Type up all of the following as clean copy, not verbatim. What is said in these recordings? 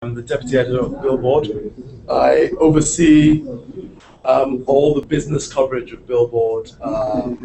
I'm the deputy editor of Billboard. I oversee all the business coverage of Billboard, around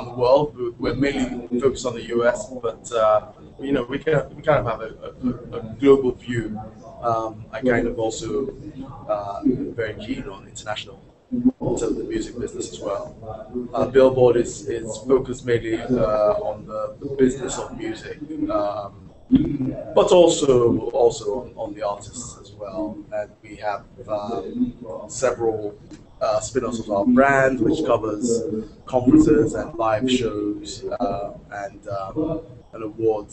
the world. We're mainly focused on the US, but we kind of have a global view. I kind of also very keen on international in terms of the music business as well. Billboard is focused mainly on the business of music. But also on the artists as well. And we have several spin-offs of our brand, which covers conferences and live shows and an award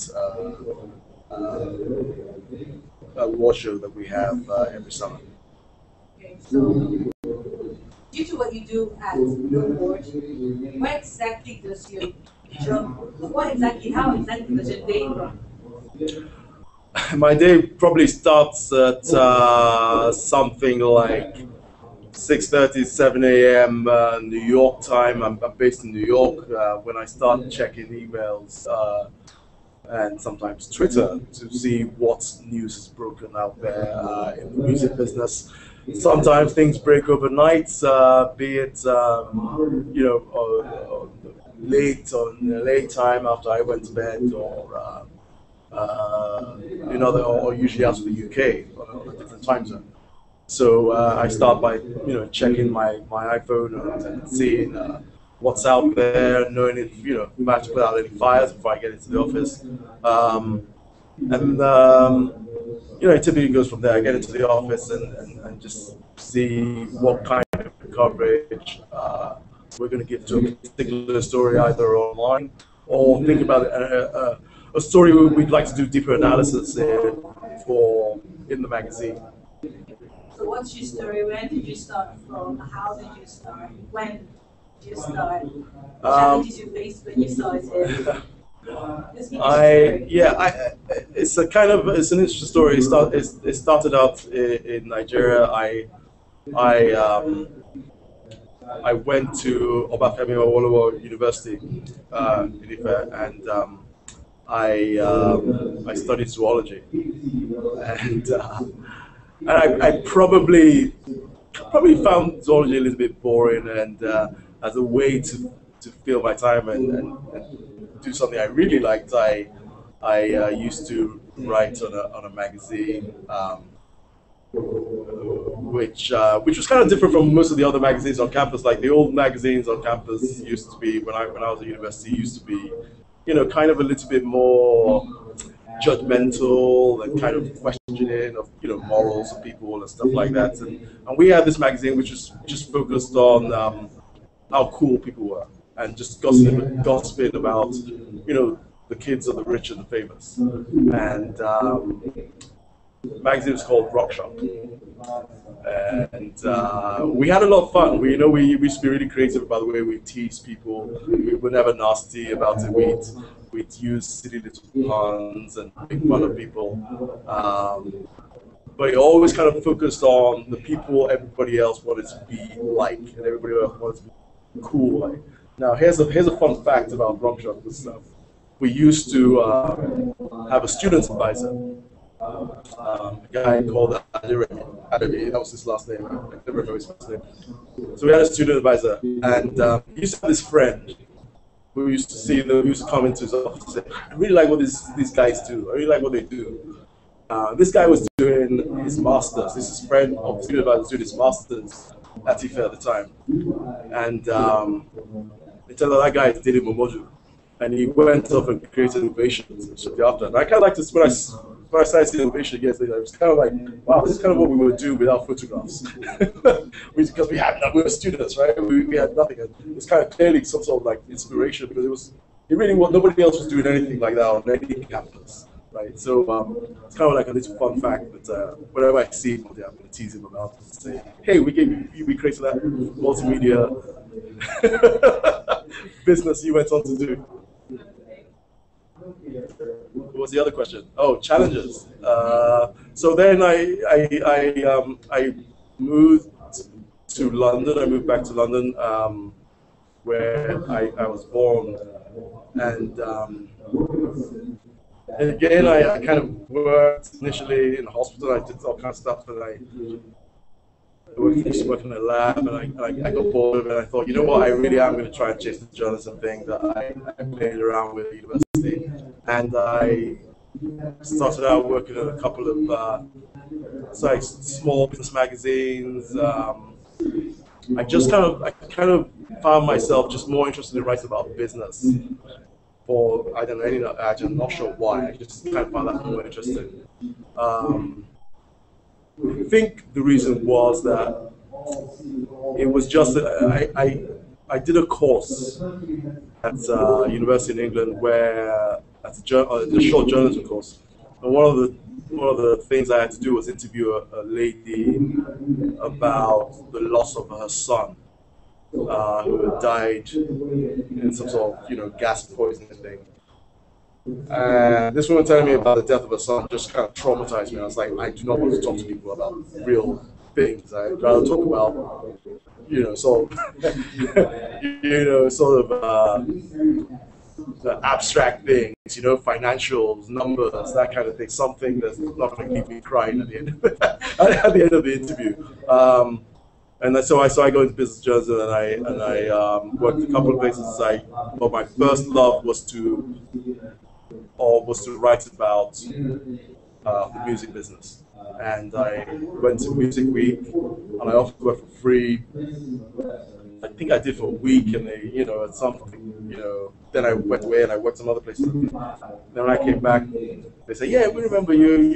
show that we have every summer. Okay, so due to what you do at Billboard, how exactly does your day run? My day probably starts at something like 6:30, 7 a.m. New York time. I'm based in New York. When I start checking emails and sometimes Twitter to see what news is broken out there in the music business. Sometimes things break overnight, be it late time after I went to bed, or usually out of the UK on a different time zone. So I start by checking my iPhone and seeing what's out there, knowing if I have to put out any fires before I get into the office, it typically goes from there. I get into the office and just see what kind of coverage we're going to give to a particular story, either online or think about a story we'd like to do deeper analysis in the magazine. So what's your story? Where did you start from? How did you start? When did you start? What challenges you faced when you started? It's an interesting story. It started out in Nigeria. I went to Obafemi Awolowo University in Ife, and I studied zoology, and I probably found zoology a little bit boring, and as a way to fill my time and do something I really liked, I used to write on a magazine, which was kind of different from most of the other magazines on campus. Like the old magazines on campus used to be, when I was at university, used to be kind of a little bit more judgmental and kind of questioning of morals of people and stuff like that. And we had this magazine which was just focused on how cool people were and just gossiping about the kids of the rich and the famous. And the magazine was called Rock Shop. And we had a lot of fun. We used to be really creative about the way we tease people. We were never nasty about it. We'd use silly little puns and make fun of people. But it always kind of focused on the people everybody else wanted to be like, and everybody else wanted to be cool like. Now here's a fun fact about Rock Shop. We used to have a student advisor. A guy called Adegoke, that was his last name. I never remember his first name. So we had a student advisor, and he used to have this friend who used to see them, who used to come into his office and say, I really like what these guys do. I really like what they do. This guy was doing his masters. This is his friend of the student advisor doing his masters at Ife at the time, and they tell that guy is Dele Momodu, and he went off and created innovations shortly after. And I kind of like this when I started seeing innovation years later. It was kind of like, wow, this is kind of what we would do without photographs, because we were students, right? We had nothing, and it's kind of clearly some sort of like inspiration, because nobody else was doing anything like that on any campus. Right, so it's kind of like a little fun fact that whenever I see him, I'm going to tease him about it and say, "Hey, we created that multimedia business you went on to do." What was the other question? Oh, challenges. So then I moved to London. I moved back to London, where I was born, and And again, I kind of worked initially in the hospital. I did all kinds of stuff, and used to work in a lab, and I got bored of it. And I thought, you know what, I really am going to try and chase the journalism thing that I played around with at university. And I started out working in a couple of small business magazines. I kind of found myself just more interested in writing about business. For I don't know, I'm not sure why. I just kind of found that more interesting. I think the reason was that it was just that I did a course at university in England where at a short journalism course, and one of the things I had to do was interview a lady about the loss of her son, who had died in some sort of gas poisoning thing. And this woman telling me about the death of her son just kind of traumatized me. I was like, I do not want to talk to people about real things. I'd rather talk about, sort of, sort of the abstract things, financials, numbers, that kind of thing. Something that's not going to keep me crying at the end of at the end of the interview. And so I go into business journalism, and I worked a couple of places. But my first love was to write about the music business. And I went to Music Week, and I offered to work for free. I think I did for a week, and at something, then I went away and I worked some other places. Then when I came back, they said, "Yeah, we remember you.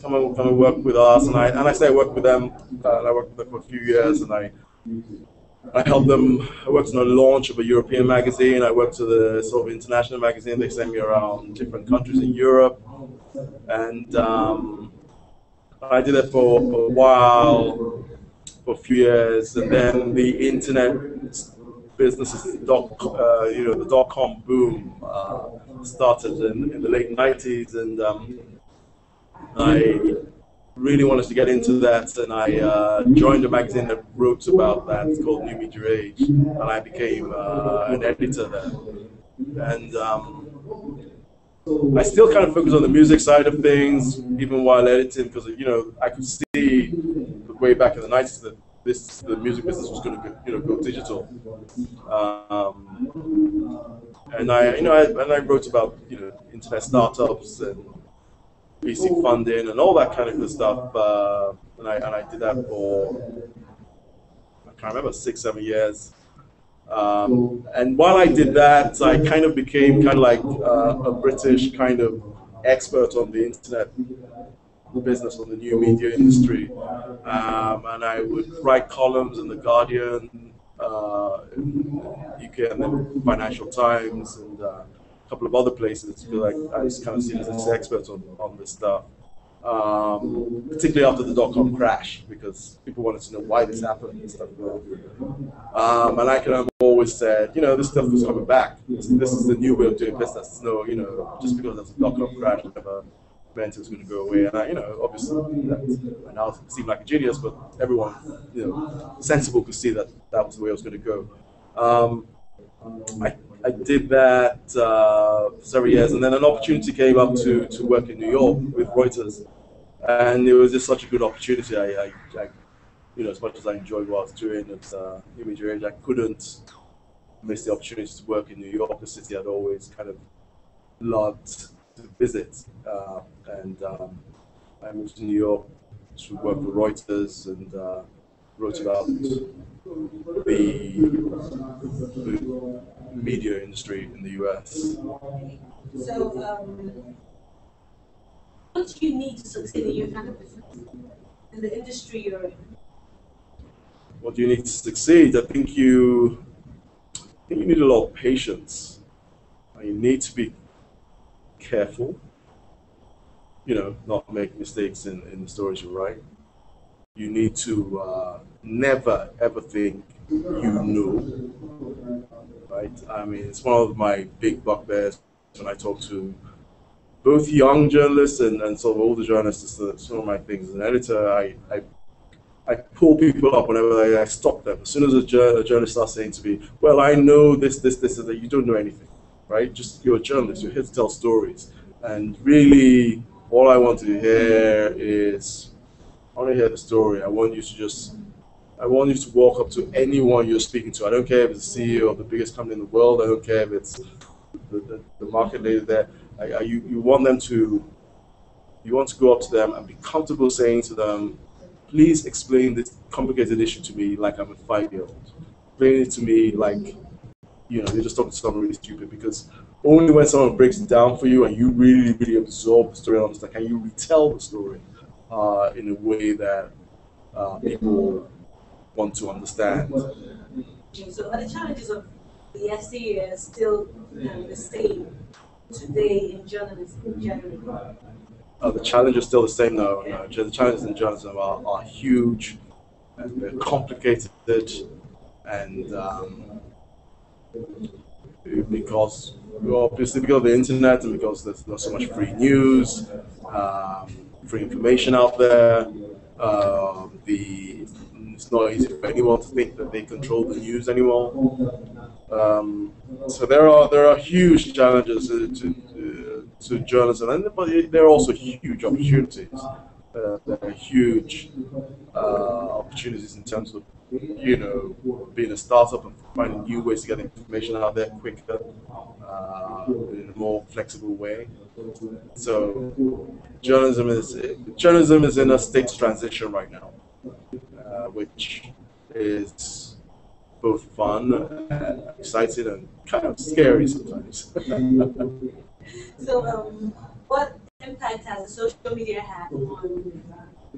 Come and work with us." And I started working with them. And I worked with them for a few years, and I helped them. I worked on a launch of a European magazine. I worked with a sort of international magazine. They sent me around different countries in Europe, and I did that for a while, for a few years, and then the internet businesses, the dot-com boom started in the late 90s, and I really wanted to get into that, and I joined a magazine that wrote about that. It's called New Media Age, and I became an editor there. And I still kind of focus on the music side of things, even while editing, because I could see way back in the 90s that the music business was going to go digital. And I wrote about internet startups and VC funding and all that kind of good stuff. And I did that for, I can't remember, 6-7 years. And while I did that, I kind of became kind of like a British kind of expert on the internet business, on the new media industry. And I would write columns in The Guardian, UK, and then Financial Times, and a couple of other places, because I was kind of seen as an expert on this stuff. Particularly after the dot-com crash, because people wanted to know why this happened and stuff. And I kind of always said, this stuff is coming back. This is the new way of doing business. No, just because there's a dot-com crash never meant it was going to go away. And obviously, I now seem like a genius, but everyone, sensible could see that that was the way it was going to go. I did that for several years, and then an opportunity came up to work in New York with Reuters. And it was just such a good opportunity. I as much as I enjoyed what I was doing at New Media Age, I couldn't miss the opportunity to work in New York, a city I'd always kind of loved to visit. And I moved to New York to work for Reuters, and wrote about the media industry in the US. So, what do you need to succeed in your kind of business, in the industry you're in? What do you need to succeed? I think you need a lot of patience. You need to be careful, not make mistakes in the stories you write. You need to never ever think right? I mean, it's one of my big bugbears when I talk to both young journalists and sort of older journalists. It's one of my things. As an editor, I pull people up whenever I stop them. As soon as a journalist starts saying to me, well, I know this, and that, you don't know anything, right? You're a journalist, you're here to tell stories. And really, all I want to hear is, I want to hear the story. I want you to walk up to anyone you're speaking to. I don't care if it's the CEO of the biggest company in the world. I don't care if it's the market leader there. You want them to, you want to go up to them and be comfortable saying to them, please explain this complicated issue to me like I'm a 5 year old. Explain it to me like, you're just talking to someone really stupid, because only when someone breaks it down for you and you really, really absorb the story and understand, can you retell the story in a way that people want to understand. Okay, so are the challenges of the yesteryear still the same today in journalism in general? The challenge is still the same though. The challenges in journalism are huge and they're complicated, and because, well, obviously because of the internet and because there's so much free news, free information out there. It's not easy for anyone to think that they control the news anymore. So there are huge challenges to journalism, but there are also huge opportunities. There are huge opportunities in terms of being a startup and finding new ways to get information out there quicker, in a more flexible way. So journalism is in a state of transition right now, which is both fun, exciting, and kind of scary sometimes. So, what impact has social media had on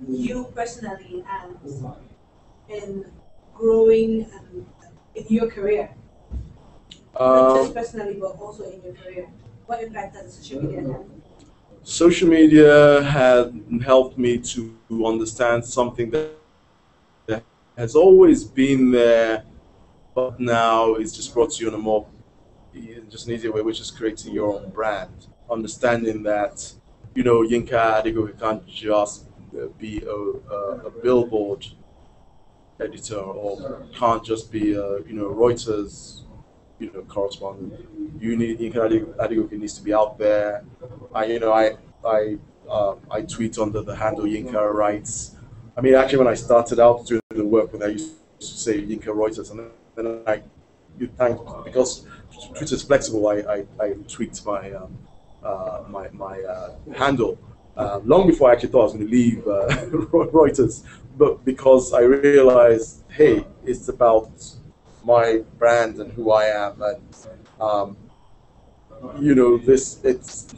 you personally and in growing in your career? Not just personally, but also in your career. What impact has social media had? Social media had helped me to understand something that has always been there, but now it's just brought to you in a more, just an easier way, which is creating your own brand. Understanding that, Yinka Adegoke can't just be a billboard editor, or can't just be a Reuters correspondent. Yinka Adegoke needs to be out there. I tweet under the handle Yinka Writes. I mean, actually, when I started out doing the work, when I used to say Yinka Reuters, and then you thank, because Twitter is flexible. I tweaked my handle long before I actually thought I was going to leave Reuters, but because I realized, hey, it's about my brand and who I am, and um, this it's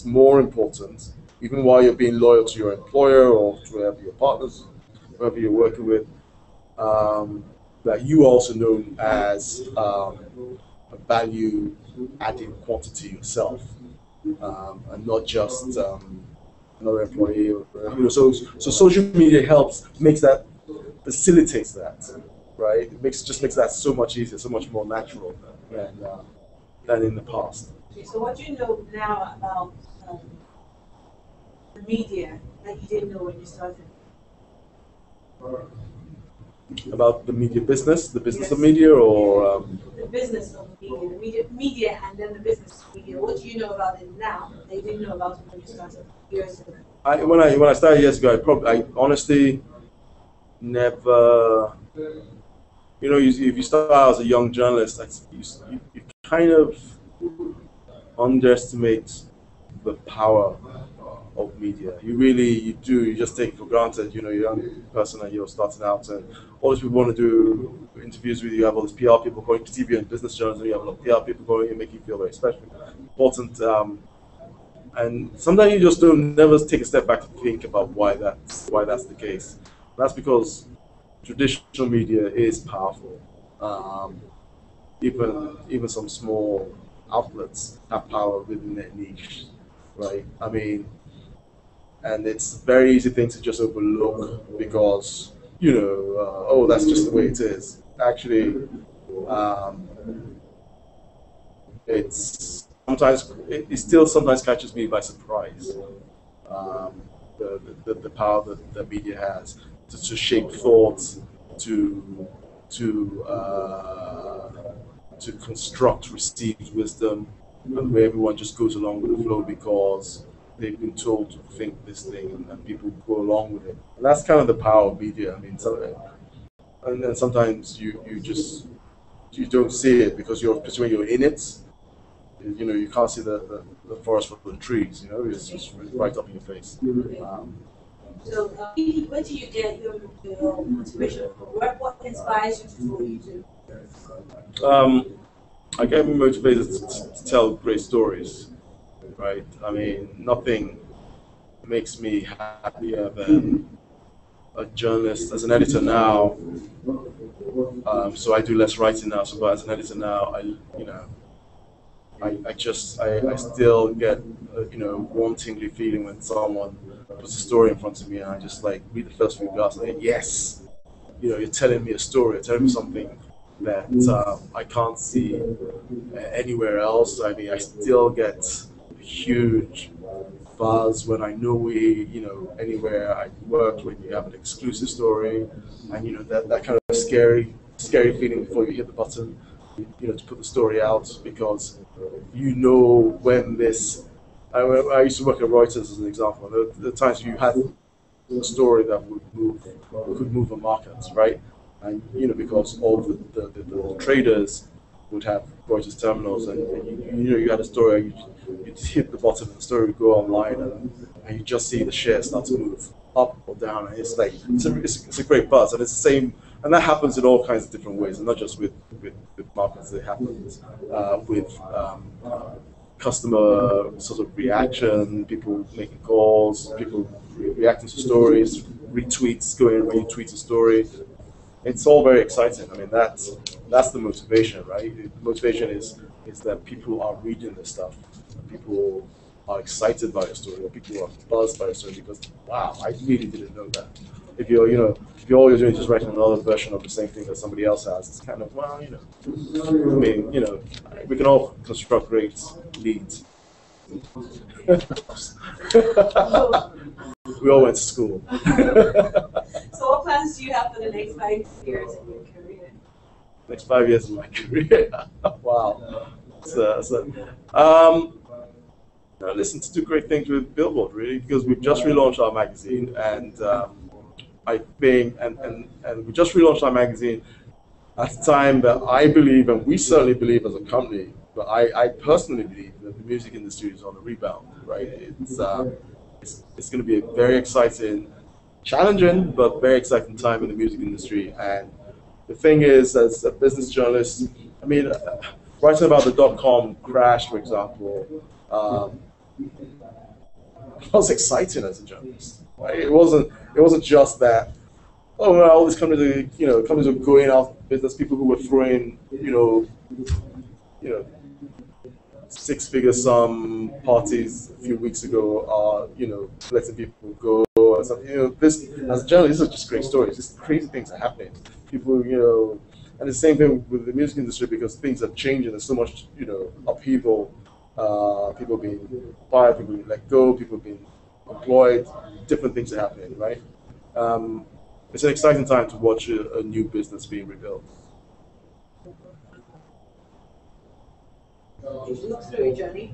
more important, even while you're being loyal to your employer or to whoever your partners, whoever you're working with, um, that you also known as a value adding quantity yourself, and not just another employee. So social media helps, makes that, facilitates that, right? It makes that so much easier, so much more natural than in the past. Okay, so what do you know now about the media that you didn't know when you started? About the media business, the business of Yes. media, or The business of media, and then the business of media. What do you know about it now that you didn't know about it when you started years ago? when I started years ago, I honestly never, if you start out as a young journalist, you kind of underestimate the power of media. You do. You just take it for granted. You're a young person and you're starting out, and all these people want to do interviews with you. You have all these PR people calling to TV and business journalism. You have a lot of PR people calling and make you feel very special, important. And sometimes you just don't never take a step back to think about why that's the case. That's because traditional media is powerful. Um, even some small outlets have power within their niche, right? I mean, and it's a very easy thing to just overlook because oh, that's just the way it is. Actually, um, it still sometimes catches me by surprise. Um, the power that the media has to shape thoughts, to to uh, to construct received wisdom, and where everyone just goes along with the flow because they've been told to think this thing, and people go along with it. And that's kind of the power of media. I mean, and then sometimes you just you don't see it because when you're in it, you can't see the forest for the trees. It's just right up in your face. So, where do you get your motivation from? What inspires you to follow YouTube? I get motivated to tell great stories, right? I mean, nothing makes me happier than a journalist. As an editor now, so I do less writing now. So, but as an editor now, I still get warm tingly feeling when someone puts a story in front of me, and I just like read the first few graphs and think, yes, you're telling me a story, you're telling me something that I can't see anywhere else. I mean, I still get huge buzz when I know anywhere I worked, when you have an exclusive story, and that kind of scary feeling before you hit the button, to put the story out, because when this. I used to work at Reuters as an example. The times you had a story that could move a market, right? And because all the traders would have Reuters terminals, and you had a story, you'd hit the bottom, and the story would go online, and you just see the shares start to move up or down, and it's like it's a great buzz, and it's the same, and that happens in all kinds of different ways, and not just with markets. It happens with customer sort of reaction, people making calls, people reacting to stories, retweets going when you tweet a story. It's all very exciting. I mean, that's the motivation, right? The motivation is that people are reading this stuff, people are excited by your story, or people are buzzed by your story because, wow, I really didn't know that. If if all you're doing is just writing another version of the same thing that somebody else has, it's kind of, well, I mean, we can all construct great leads. We all went to school. So, what plans do you have for the next 5 years in your career? Next 5 years of my career. Wow. Listen, to do great things with Billboard, really, because we've just relaunched our magazine, and I think, and we just relaunched our magazine at a time that I believe, and we certainly believe as a company, but I personally believe that the music industry is on a rebound, right? It's going to be a very exciting, challenging, but very exciting time in the music industry. And the thing is, as a business journalist, I mean, writing about the dot-com crash, for example, was exciting as a journalist. Right? It wasn't just that. Oh well, all these companies are going out of business. People who were throwing, six-figure sum parties a few weeks ago are, letting people go or something. This as a journalist, these are just great stories. Just crazy things are happening. People, and the same thing with the music industry because things are changing. There's so much, upheaval. People being fired, people being let go, people being employed. Different things are happening, right? It's an exciting time to watch a new business being rebuilt. Look through your journey,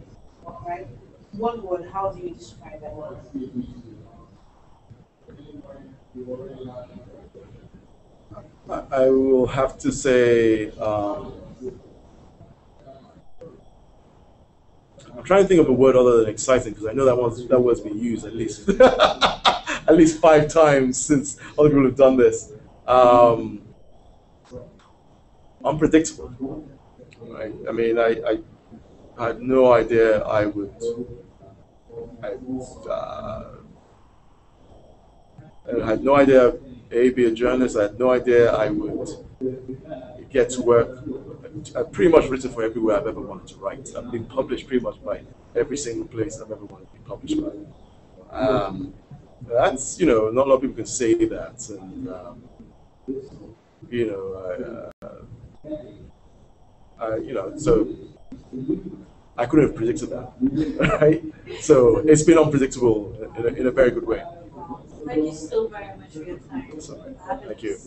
right? One word, how do you describe that word? I will have to say, I'm trying to think of a word other than exciting because I know that word's been used at least at least 5 times since other people have done this. Unpredictable, right? I mean, I had no idea I had no idea be a journalist. I had no idea I would get to work. I've pretty much written for everywhere I've ever wanted to write. I've been published pretty much by every single place I've ever wanted to be published by. That's, not a lot of people can say that, and so I couldn't have predicted that, right? So it's been unpredictable in a very good way. Thank you so very much for your time. So, thank you.